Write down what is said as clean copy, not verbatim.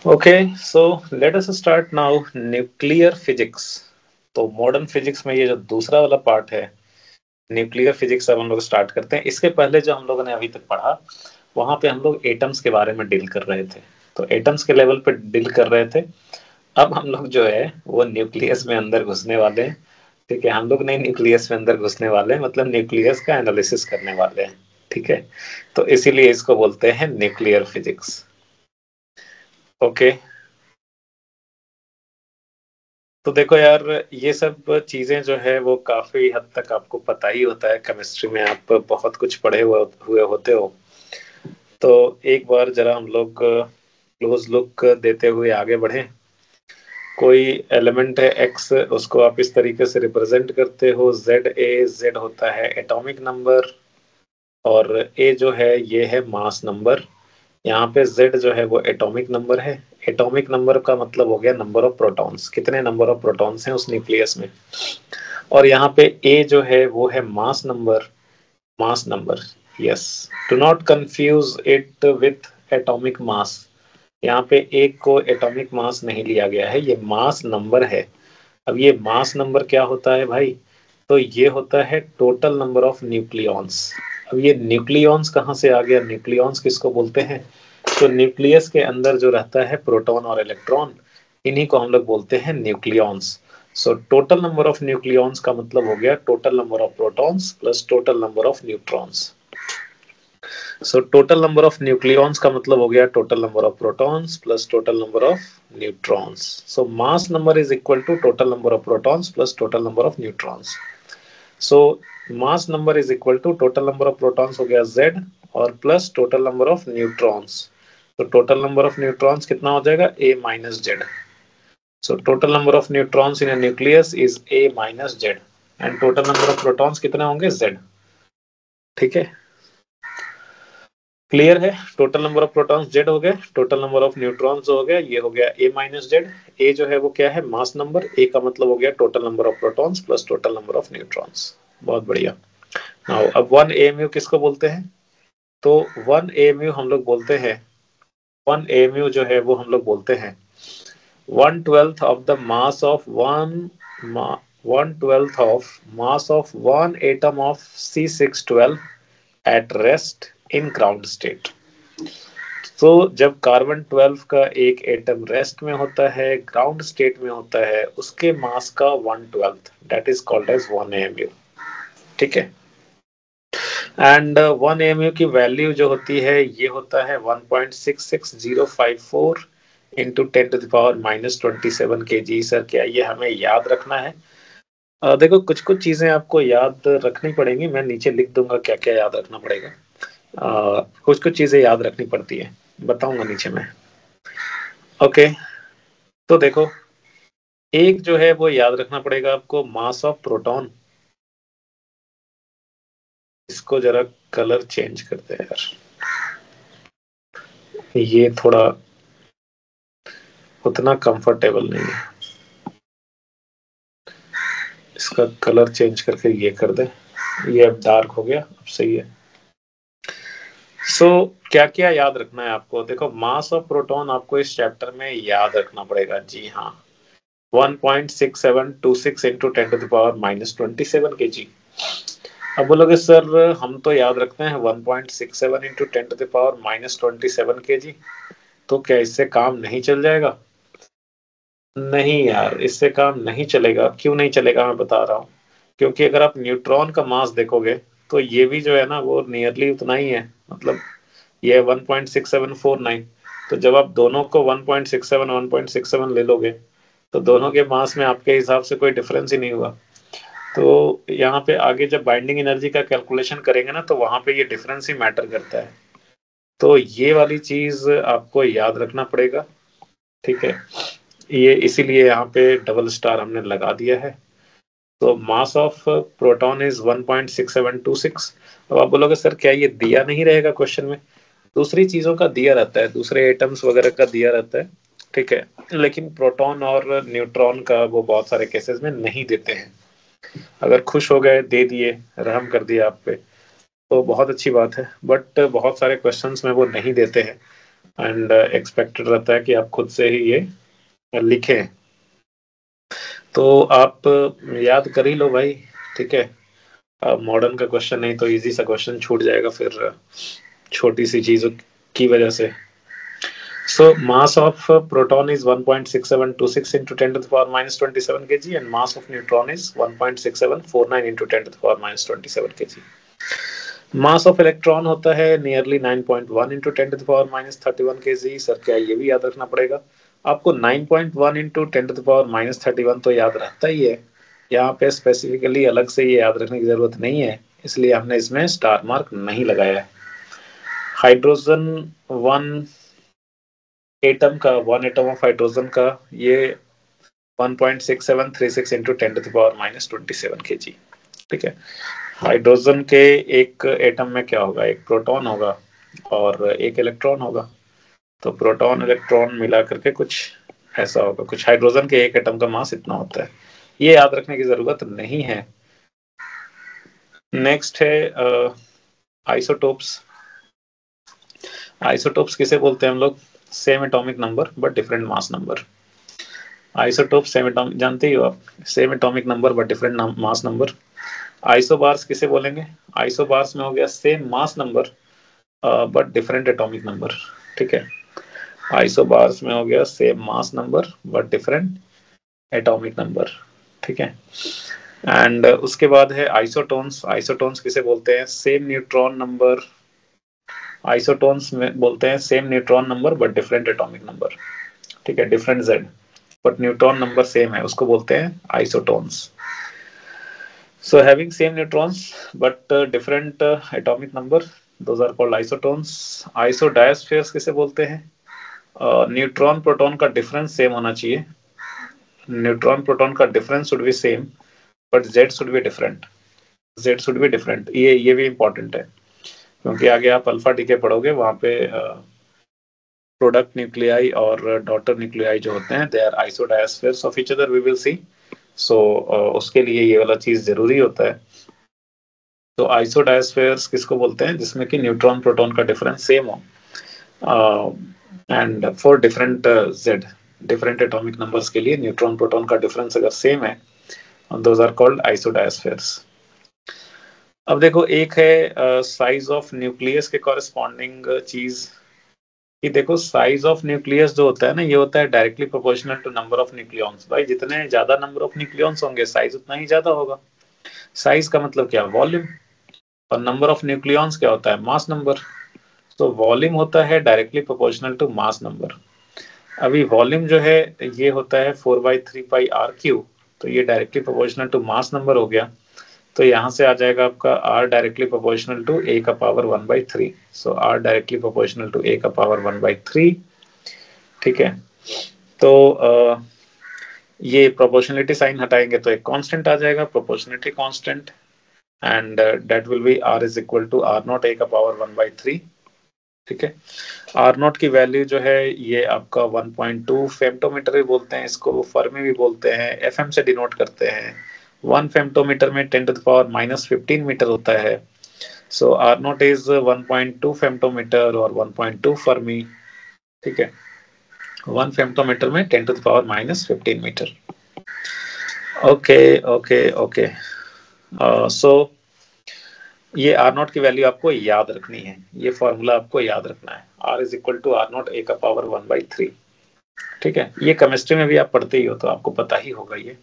Okay, so let us start now nuclear physics. तो modern physics में ये जो दूसरा वाला पार्ट है न्यूक्लियर फिजिक्स, अब हम लोग स्टार्ट करते हैं। इसके पहले जो हम लोगों ने अभी तक पढ़ा वहां पे हम लोग एटम्स के बारे में डील कर रहे थे, तो एटम्स के लेवल पे डील कर रहे थे। अब हम लोग जो है वो न्यूक्लियस में अंदर घुसने वाले हैं। ठीक है, हम लोग नहीं न्यूक्लियस में अंदर घुसने वाले हैं, मतलब न्यूक्लियस का एनालिसिस करने वाले हैं। ठीक है, तो इसीलिए इसको बोलते हैं न्यूक्लियर फिजिक्स। ओके, तो देखो यार, ये सब चीजें जो है वो काफी हद तक आपको पता ही होता है। केमिस्ट्री में आप बहुत कुछ पढ़े हुए होते हो। तो एक बार जरा हम लोग क्लोज लुक देते हुए आगे बढ़े। कोई एलिमेंट है एक्स, उसको आप इस तरीके से रिप्रेजेंट करते हो जेड ए। जेड होता है एटॉमिक नंबर, और ए जो है ये है मास नंबर। यहाँ पे जेड जो है वो एटॉमिक नंबर है। एटॉमिक नंबर का मतलब हो गया नंबर ऑफ प्रोटॉन्स, कितने नंबर ऑफ प्रोटॉन्स हैं उस न्यूक्लियस में। और यहाँ पे ए जो है वो है mass number. Mass number, yes, do not confuse it with atomic mass. यहाँ पे एक को एटॉमिक मास नहीं लिया गया है, ये मास नंबर है। अब ये मास नंबर क्या होता है भाई? तो ये होता है टोटल नंबर ऑफ न्यूक्लियॉन्स। अब ये न्यूक्लियॉन्स कहाँ से आ गया? न्यूक्लियॉन्स किसको बोलते हैं? तो न्यूक्लियस के अंदर जो रहता है प्रोटॉन और इलेक्ट्रॉन, इन्हीं को हम लोग बोलते हैं nucleons. So total number of nucleons का मतलब हो गया total number of protons plus total number of neutrons. So total number of nucleons का मतलब हो गया total number of protons plus total number of neutrons. So mass number is equal to total number of protons plus total number of neutrons. So mass number is equal to total number of protons हो गया Z, और plus total number of neutrons. तो total number of neutrons कितना हो जाएगा? A minus Z. So total number of neutrons in A nucleus is A minus Z, and total number of protons कितने होंगे? Z। ठीक है, clear है? Total number of protons Z हो गए, टोटल नंबर ऑफ न्यूट्रॉन्स हो गया, ये हो गया ए माइनस जेड। ए जो है वो क्या है? Mass number. ए का मतलब हो गया total number of protons plus total number of neutrons. बहुत बढ़िया। नाउ अब 1 एएमयू किसको बोलते हैं? तो 1 एएमयू हम लोग बोलते हैं, 1 एएमयू जो है वो हम लोग बोलते हैं 1/12 of the mass of 1/12 of mass of 1 atom of C612 at rest in ground state. तो जब कार्बन 12 का एक एटम रेस्ट में होता है, ग्राउंड स्टेट में होता है, उसके मास का 1/12 that is called as 1 AMU. ठीक है, एंड 1 एएमयू की वैल्यू जो होती है ये होता है 1.66054 इंटू 10⁻⁻27 kg। सर क्या ये हमें याद रखना है? देखो, कुछ कुछ चीजें आपको याद रखनी पड़ेंगी, मैं नीचे लिख दूंगा क्या क्या याद रखना पड़ेगा। कुछ कुछ चीजें याद रखनी पड़ती है, बताऊंगा नीचे में। ओके, तो देखो, एक जो है वो याद रखना पड़ेगा आपको, मास ऑफ प्रोटॉन। इसको जरा कलर चेंज करते हैं यार, ये थोड़ा उतना कंफर्टेबल नहीं है। इसका कलर चेंज करके ये कर दे, ये अब डार्क हो गया, अब सही है। सो क्या क्या याद रखना है आपको? देखो, मास ऑफ प्रोटॉन आपको इस चैप्टर में याद रखना पड़ेगा। जी हाँ, 1.6726 इंटू 10⁻⁻27 kg। अब बोलोगे सर हम तो याद रखते हैं 1.67 इंटू 10⁻⁻27 kg, तो क्या इससे काम नहीं चल जाएगा? नहीं यार, इससे काम नहीं चलेगा। क्यों नहीं चलेगा मैं बता रहा हूँ। क्योंकि अगर आप न्यूट्रॉन का मास देखोगे तो ये भी जो है ना वो नियरली उतना ही है, मतलब ये 1.6749। तो जब आप दोनों को 1.67 1.67 ले लोगे तो दोनों के मास में आपके हिसाब से कोई डिफरेंस ही नहीं हुआ। तो यहाँ पे आगे जब बाइंडिंग एनर्जी का कैलकुलेशन करेंगे ना तो वहां पे ये डिफरेंस ही मैटर करता है। तो ये वाली चीज आपको याद रखना पड़ेगा। ठीक है, ये इसीलिए यहाँ पे डबल स्टार हमने लगा दिया है। तो मास ऑफ प्रोटॉन इज 1.6726। अब आप बोलोगे सर क्या ये दिया नहीं रहेगा क्वेश्चन में? दूसरी चीजों का दिया रहता है, दूसरे एटम्स वगैरह का दिया रहता है। ठीक है, लेकिन प्रोटॉन और न्यूट्रॉन का वो बहुत सारे केसेस में नहीं देते हैं। अगर खुश हो गए दे दिए, रहम कर दिया आप पे, तो बहुत अच्छी बात है, बट बहुत सारे क्वेश्चंस में वो नहीं देते हैं। एंड एक्सपेक्टेड रहता है कि आप खुद से ही ये लिखें। तो आप याद कर ही लो भाई, ठीक है। मॉडर्न का क्वेश्चन नहीं तो इजी सा क्वेश्चन छूट जाएगा फिर छोटी सी चीजों की वजह से। So mass of proton is 1.6726 into 10 to the power minus 27 kg and mass of neutron is 1.6749 into 10 to the power minus 27 kg. Mass of electron होता है nearly 9.1 into 10 to the power minus 31 KG. Sir क्या ये भी याद रखना पड़ेगा आपको? 9.1 into 10 to the power minus 31 तो याद रहता ही है, यहाँ पे स्पेसिफिकली अलग से ये याद रखने की जरूरत नहीं है, इसलिए हमने इसमें स्टार मार्क नहीं लगाया है। हाइड्रोजन वन एटम का, वन एटम ऑफ हाइड्रोजन का ये 1.6736 into 10 to the power minus 27 KG, ठीक है। हाइड्रोजन के एक एटम में क्या होगा? एक प्रोटॉन होगा और एक इलेक्ट्रॉन होगा, तो प्रोटॉन इलेक्ट्रॉन मिला करके कुछ ऐसा होगा। कुछ हाइड्रोजन के एक एटम का मास इतना होता है, ये याद रखने की जरूरत नहीं है। नेक्स्ट है आइसोटोप्स। आइसोटोप्स किसे बोलते हैं हम लोग? Same atomic number but different mass number. Isotope same atomic, जानते ही हो आप, same atomic number but different mass number. Isobars किसे बोलेंगे? आइसोबार्स में हो गया same mass number but different atomic number, ठीक है। आइसोबार्स में हो गया same mass number but different atomic number, ठीक है। एंड उसके बाद है आइसोटोन्स। आइसोटोन्स किसे बोलते हैं? Same neutron number. आइसोटोन्स में बोलते हैं same neutron number but different atomic number, ठीक है। Different Z but neutron number same है, उसको बोलते हैं isotones. So having same neutrons but different atomic number, those are called isotones. Isodiaspheres किसे बोलते हैं? न्यूट्रॉन प्रोटॉन का डिफरेंस सेम होना चाहिए, न्यूट्रॉन प्रोटॉन का difference should be same but Z should be different, Z should be different. ये भी important है क्योंकि आगे आप अल्फा डीके पढ़ोगे, वहां पे प्रोडक्ट न्यूक्लियाई और डॉटर न्यूक्लियाई जो होते हैं they are isodiaphers of each other, we will see. So उसके लिए ये वाला चीज जरूरी होता है। तो आइसोडायस्फेयर्स किसको बोलते हैं? जिसमें कि न्यूट्रॉन प्रोटॉन का डिफरेंस सेम हो and for different Z, different atomic numbers के लिए न्यूट्रॉन प्रोटॉन का डिफरेंस अगर सेम है, दोज आर कॉल्ड आइसोडायस्फेयर्स। अब देखो एक है साइज ऑफ न्यूक्लियस के कॉरेस्पॉन्डिंग चीज, कि देखो साइज ऑफ न्यूक्लियस जो होता है ना, ये होता है directly proportional to number of nucleons. भाई जितने ज्यादा नंबर ऑफ न्यूक्लियॉन्स होंगे साइज उतना ही ज्यादा होगा। साइज का मतलब क्या? वॉल्यूम। और नंबर ऑफ न्यूक्लियॉन्स क्या होता है? Mass number. तो वॉल्यूम होता है directly proportional to mass number. अभी वॉल्यूम जो है ये होता है 4/3πr³, तो ये directly proportional to mass number हो गया। तो यहाँ से आ जाएगा आपका r directly proportional to a का power 1/3। So r directly proportional to a का पावर 1/3, ठीक है। तो ये प्रोपोर्शनलिटी साइन हटाएंगे तो एक कांस्टेंट आ जाएगा, proportionality constant, and that will be r is equal to r0 a का पावर 1/3, ठीक है। R0 की वैल्यू जो है ये आपका 1.2 फेम्टोमीटर भी बोलते हैं इसको, फर्मी भी बोलते हैं, FM से डिनोट करते हैं। 1 फेम्टोमीटर में 10 to the power minus 15 metre होता है। सो R0 इज 1.2 फेम्टोमीटर और 1.2 फर्मी, ठीक है। 1 फेम्टोमीटर में 10 to the power minus 15 metre. Okay okay okay. So ये R0 की वैल्यू आपको याद रखनी है, ये फॉर्मूला आपको याद रखना है, R is equal to R0 a का पावर 1/3, ठीक है। ये केमिस्ट्री में भी आप पढ़ते ही हो तो आपको पता ही होगा ये।